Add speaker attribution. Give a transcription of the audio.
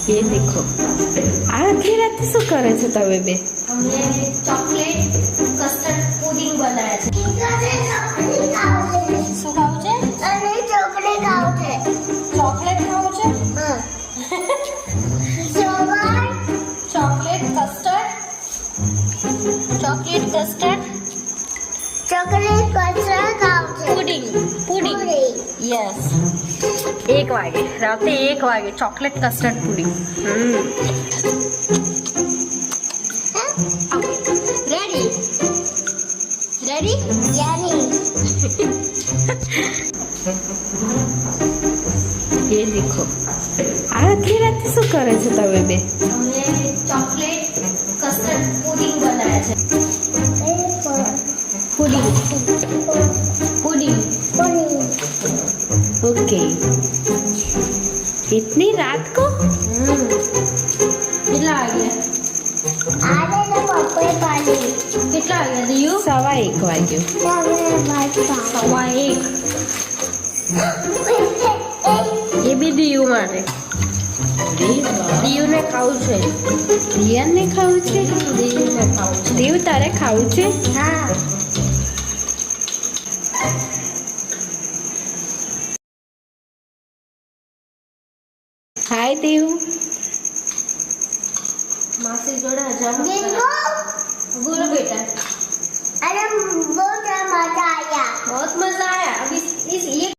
Speaker 1: ये देखो आखिर रात શું કરે છે તમે બે?
Speaker 2: हमने चॉकलेट कस्टर्ड पुडिंग बनाया છે। શું ખાવું છે?
Speaker 3: અને ચોકલેટ ખાવું છે।
Speaker 2: ચોકલેટ ખાવું છે?
Speaker 3: હા। Chocolate
Speaker 2: chocolate custard
Speaker 3: chocolate custard ખાવું છે।
Speaker 2: પુડિંગ પુડિંગ યસ 1 વાગે રાતે 1 વાગે chocolate custard pudding ready ready
Speaker 3: યાની
Speaker 1: ये देखो आखिर रात શું કરે છે તમે બે?
Speaker 2: हमने चॉकलेट कस्टर्ड पुडिंग बनाया છે। पुडिंग पुडिंग
Speaker 1: ओके इतनी रात को?
Speaker 2: કેટલા વાગ્યા
Speaker 3: આને તો પપ્પાએ પાડી
Speaker 2: કેટલા વાગ્યા દિયુ
Speaker 1: 1:15 વાગ્યો।
Speaker 3: તમે વાંચતા
Speaker 2: 1:15 એ બી દિયુ માટે દિયુને ખાવું છે
Speaker 1: રિયાને ખાવું છે?
Speaker 2: દિયુને ખાવું છે
Speaker 1: દેવ તારે ખાવું છે?
Speaker 3: હા
Speaker 1: હાય દેવ
Speaker 2: માસી જોડે હજાર
Speaker 3: બિંગો
Speaker 2: બોલો બેટા
Speaker 3: અરે બહુ મજા આયા
Speaker 2: बहुत मजा आया